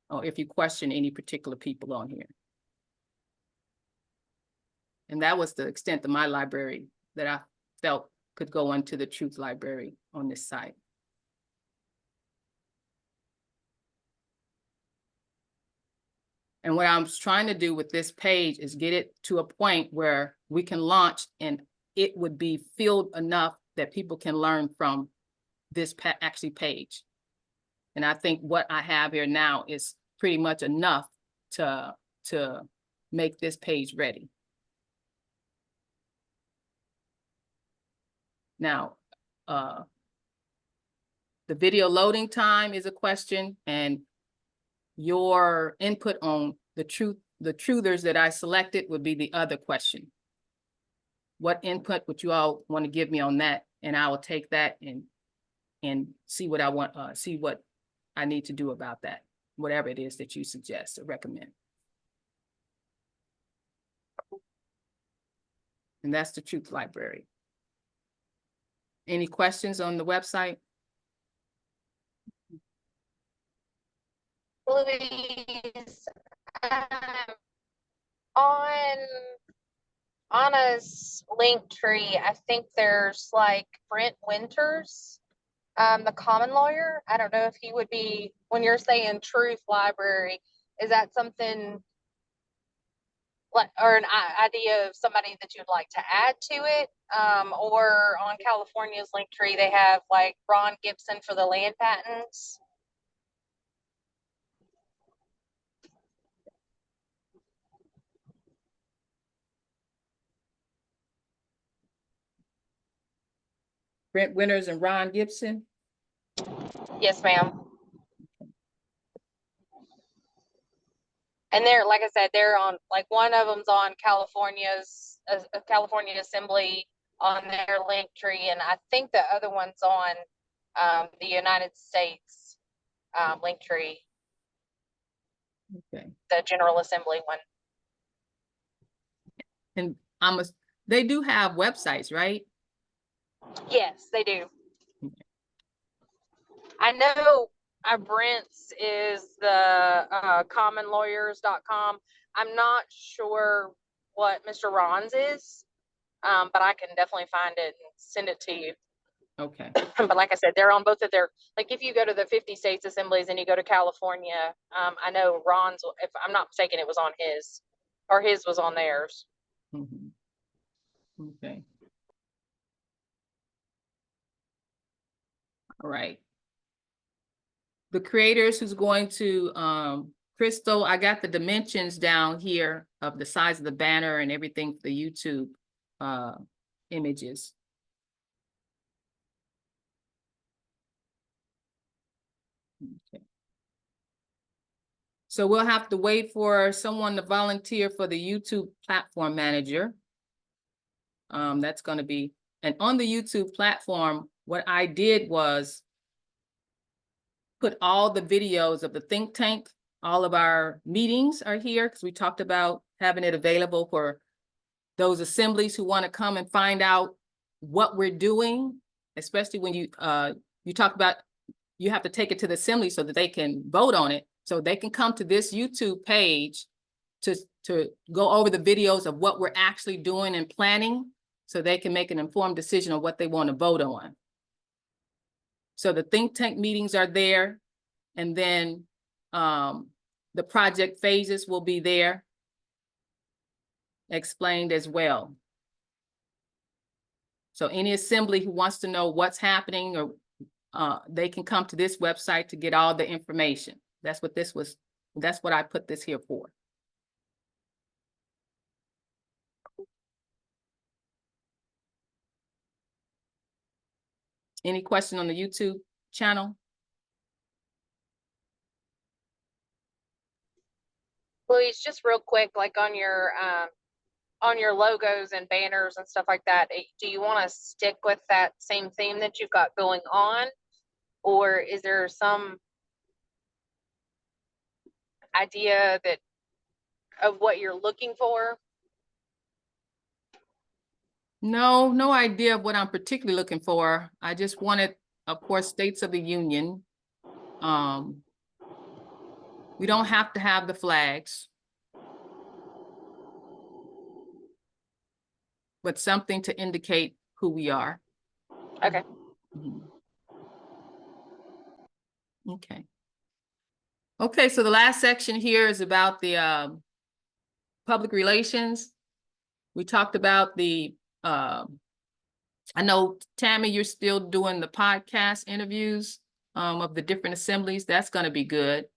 or if you question any particular people on here. And that was the extent of my library that I felt could go into the Truth Library on this site. And what I'm trying to do with this page is get it to a point where we can launch and it would be filled enough that people can learn from this page. And I think what I have here now is pretty much enough to make this page ready. Now, the video loading time is a question, and your input on the truthers that I selected would be the other question. what input would you all want to give me on that? And I will take that and see what I want, see what I need to do about that, whatever it is that you suggest or recommend. And that's the Truth Library. Any questions on the website? Louise, on Anna's link tree, I think there's like Brent Winters, the common lawyer. I don't know if he would be, when you're saying Truth Library, is that something like, or an idea of somebody that you'd like to add to it? Or on California's link tree, they have like Ron Gibson for the land patents. Brent Winters and Ron Gibson? Yes, ma'am. And they're, like I said, they're on, like, one of them's on California's, California Assembly on their link tree, and I think the other one's on the United States link tree, Okay. the General Assembly one. And they do have websites, right? Yes, they do. I know Brent's is the commonlawyers.com. I'm not sure what Mr. Ron's is, but I can definitely find it and send it to you. Okay. But like I said, they're on both of their, like if you go to the 50 states assemblies and you go to California, I know Ron's, if I'm not mistaken, it was on his, or his was on theirs. Mhm. Okay. All right. The creators who's going to, Crystal, I got the dimensions down here of the size of the banner and everything for the YouTube images. Okay. So we'll have to wait for someone to volunteer for the YouTube platform manager. That's going to be, and on the YouTube platform, what I did was put all the videos of the think tank. All of our meetings are here because we talked about having it available for those assemblies who want to come and find out what we're doing, especially when you talk about, you have to take it to the assembly so that they can vote on it. So they can come to this YouTube page to go over the videos of what we're actually doing and planning so they can make an informed decision on what they want to vote on. So the think tank meetings are there, and then the project phases will be there explained as well. So any assembly who wants to know what's happening, or they can come to this website to get all the information. That's what I put this here for. Any question on the YouTube channel? Louise, just real quick, like on your logos and banners and stuff like that, do you want to stick with that same theme that you've got going on? Or is there some idea of what you're looking for? No idea of what I'm particularly looking for. I just wanted, of course, States of the Union. We don't have to have the flags, but something to indicate who we are. Okay. Mhm. Okay, so the last section here is about the public relations. We talked about the, I know, Tammy, you're still doing the podcast interviews of the different assemblies. That's going to be good.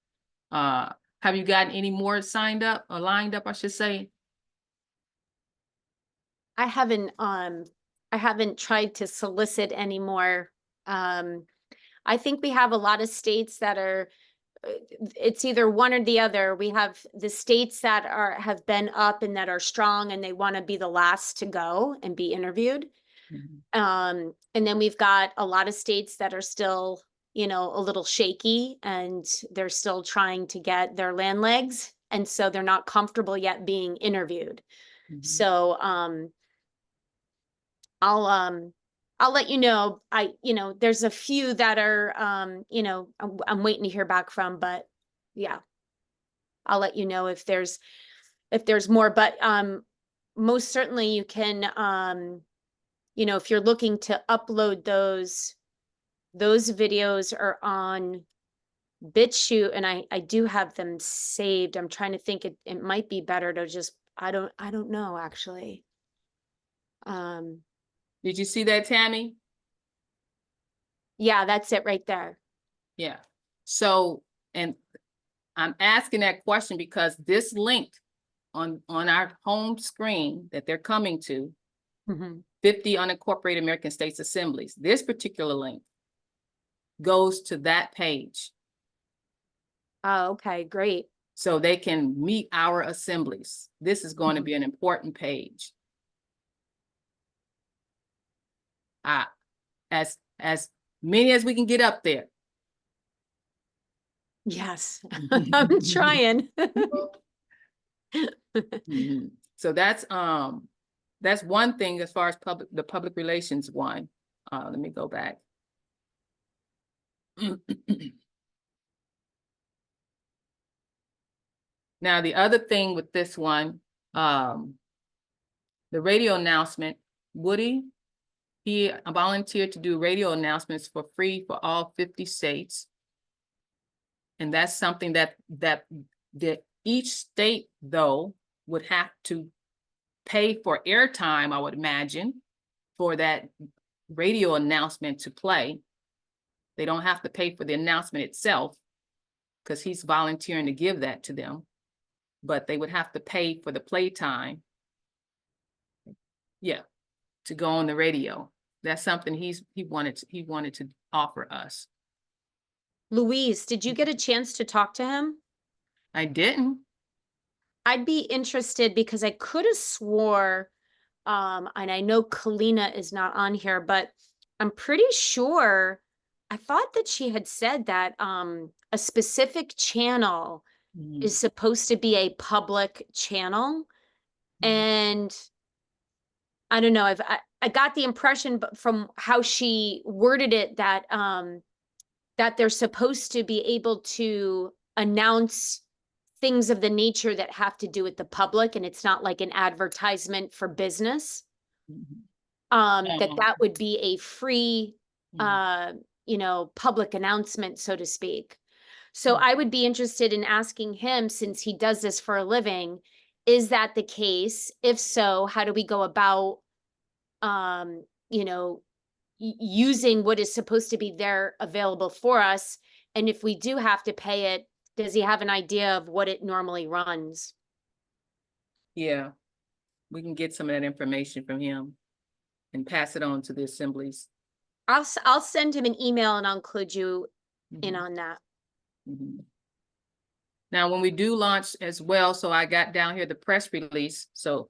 Have you gotten any more signed up or lined up, I should say? I haven't tried to solicit any more. I think we have a lot of states that are it's either one or the other. We have the states that have been up and that are strong and they want to be the last to go and be interviewed. And then we've got a lot of states that are still, you know, a little shaky and they're still trying to get their land legs. And so they're not comfortable yet being interviewed. So, I'll let you know. There's a few that are, I'm waiting to hear back from, but yeah, I'll let you know if there's more, but, most certainly you can, if you're looking to upload those videos are on BitChute, and I do have them saved. I'm trying to think it might be better to just, I don't know, actually. Did you see that, Tammy? Yeah, that's it right there. Yeah. So, and I'm asking that question because this link on our home screen that they're coming to, 50 unincorporated American states assemblies, this particular link goes to that page. Oh, okay, great. So they can meet our assemblies. This is going to be an important page. As many as we can get up there. Yes, I'm trying. So that's one thing as far as the public relations one. Let me go back. Now, the other thing with this one, the radio announcement, Woody, he volunteered to do radio announcements for free for all 50 states. And that's something that each state, though, would have to pay for airtime, I would imagine, for that radio announcement to play. They don't have to pay for the announcement itself because he's volunteering to give that to them, but they would have to pay for the playtime. Yeah, to go on the radio. That's something he wanted to offer us. Louise, did you get a chance to talk to him? I didn't. I'd be interested because I could have swore, and I know Kalina is not on here, but I'm pretty sure I thought that she had said that a specific channel is supposed to be a public channel. And I don't know, I got the impression from how she worded it that that they're supposed to be able to announce things of the nature that have to do with the public, and it's not like an advertisement for business. That would be a free, public announcement, so to speak. So I would be interested in asking him, since he does this for a living, is that the case? If so, how do we go about, using what is supposed to be there available for us? And if we do have to pay it, does he have an idea of what it normally runs? Yeah, we can get some of that information from him and pass it on to the assemblies. I'll send him an email and I'll include you in on that. Now, when we do launch as well, so I got down here the press release. So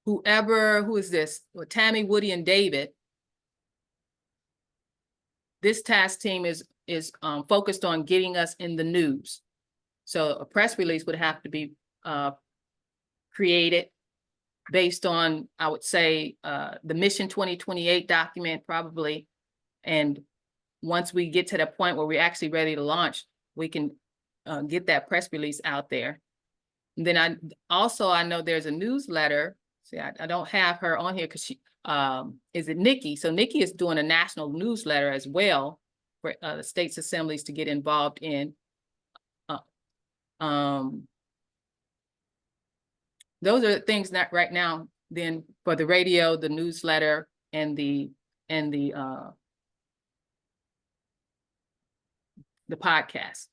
who is this? Well, Tammy, Woody, and David. This task team is focused on getting us in the news. So a press release would have to be created based on, I would say, the Mission 2028 document probably. And once we get to the point where we're actually ready to launch, we can get that press release out there. And then I know there's a newsletter. See, I don't have her on here because she, is it Nikki? So Nikki is doing a national newsletter as well for the state's assemblies to get involved in. Those are the things that right now, then for the radio, the newsletter, and the podcast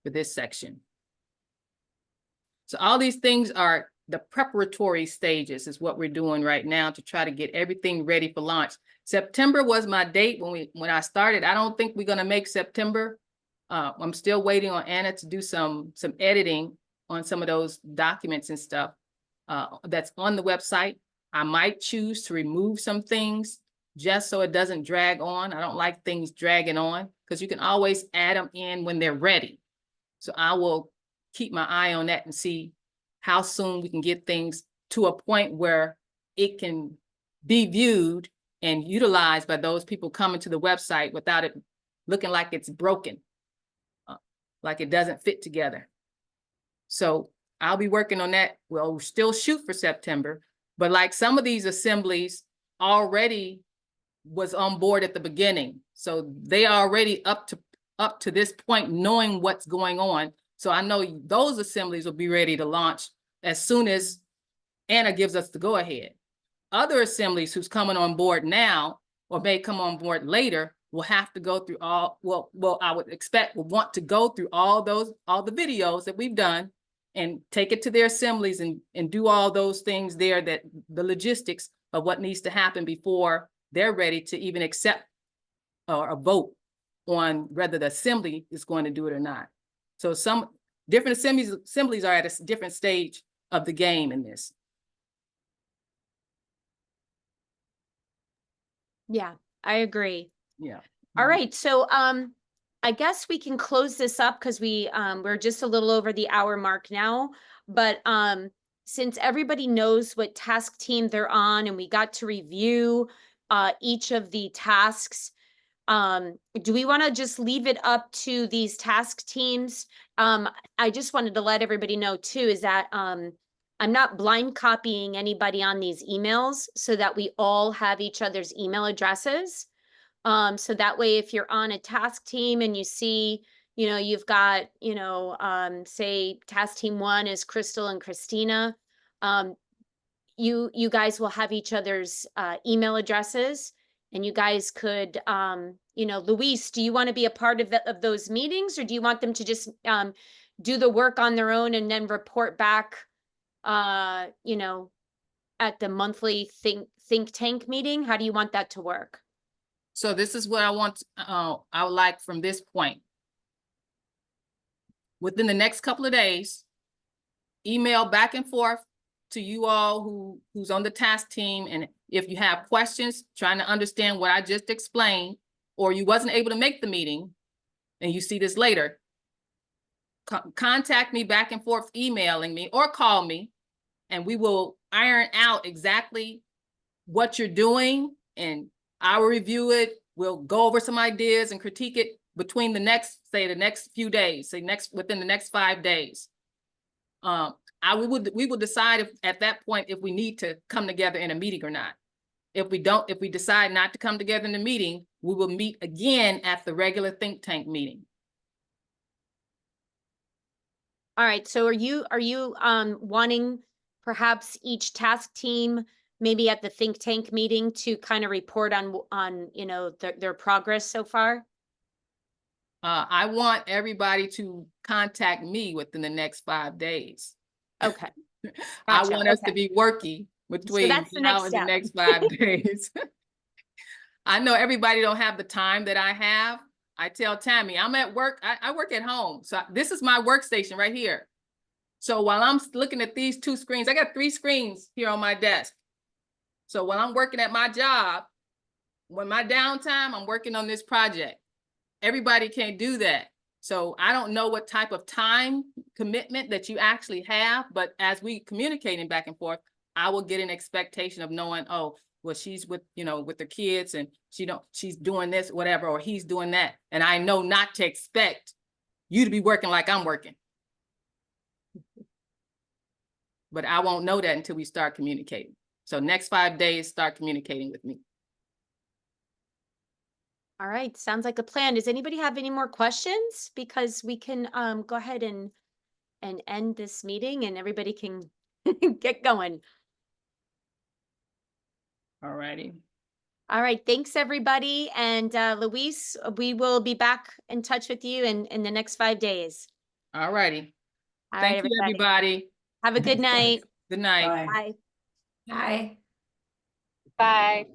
for this section. So all these things the preparatory stages is what we're doing right now to try to get everything ready for launch. September was my date when I started. I don't think we're gonna make September. I'm still waiting on Anna to do some editing on some of those documents and stuff that's on the website. I might choose to remove some things just so it doesn't drag on. I don't like things dragging on because you can always add them in when they're ready. So I will keep my eye on that and see how soon we can get things to a point where it can be viewed and utilized by those people coming to the website without it looking like it's broken, like it doesn't fit together. So I'll be working on that. We'll still shoot for September, but like some of these assemblies already was on board at the beginning. So they are already up to this point knowing what's going on. So I know those assemblies will be ready to launch as soon as Anna gives us the go ahead. Other assemblies who's coming on board now or may come on board later will have to go through all, well, I would expect will want to go through all the videos that we've done and take it to their assemblies and do all those things there, that the logistics of what needs to happen before they're ready to even accept or vote on whether the assembly is going to do it or not. So some different assemblies are at a different stage of the game in this. Yeah, I agree. Yeah. All right, so I guess we can close this up because we're just a little over the hour mark now. But since everybody knows what task team they're on and we got to review each of the tasks, do we want to just leave it up to these task teams? I just wanted to let everybody know too, is that I'm not blind copying anybody on these emails so that we all have each other's email addresses. So that way, if you're on a task team and you see, you've got, say task team 1 is Crystal and Christina, you guys will have each other's email addresses, and you guys could, Luis, do you want to be a part of those meetings, or do you want them to just do the work on their own and then report back, at the monthly think tank meeting? How do you want that to work? So this is what I want, I would like from this point. Within the next couple of days, email back and forth to you all who's on the task team. And if you have questions, trying to understand what I just explained, or you wasn't able to make the meeting and you see this later, contact me back and forth, emailing me or call me, and we will iron out exactly what you're doing, and I will review it. We'll go over some ideas and critique it between the next few days, within the next 5 days. We will decide at that point if we need to come together in a meeting or not. If we decide not to come together in a meeting, we will meet again at the regular think tank meeting. All right. So are you wanting perhaps each task team maybe at the think tank meeting to kind of report on their progress so far? I want everybody to contact me within the next 5 days. Okay. I want us to be working between now and the next 5 days. I know everybody don't have the time that I have. I tell Tammy, I'm at work. I work at home. So this is my workstation right here. So while I'm looking at these 2 screens, I got 3 screens here on my desk. So while I'm working at my job, when my downtime, I'm working on this project. Everybody can't do that. So I don't know what type of time commitment that you actually have, but as we communicating back and forth, I will get an expectation of knowing, oh, well, she's with her kids and she's doing this, whatever, or he's doing that. And I know not to expect you to be working like I'm working. But I won't know that until we start communicating. So next 5 days, start communicating with me. All right, sounds like a plan. Does anybody have any more questions? Because we can go ahead and end this meeting and everybody can get going. All righty. All right, thanks everybody. And Luis, we will be back in touch with you in the next 5 days. All righty. All Thank right, you, everybody. Have a good night. Good night. Bye. Bye. Hi. Bye.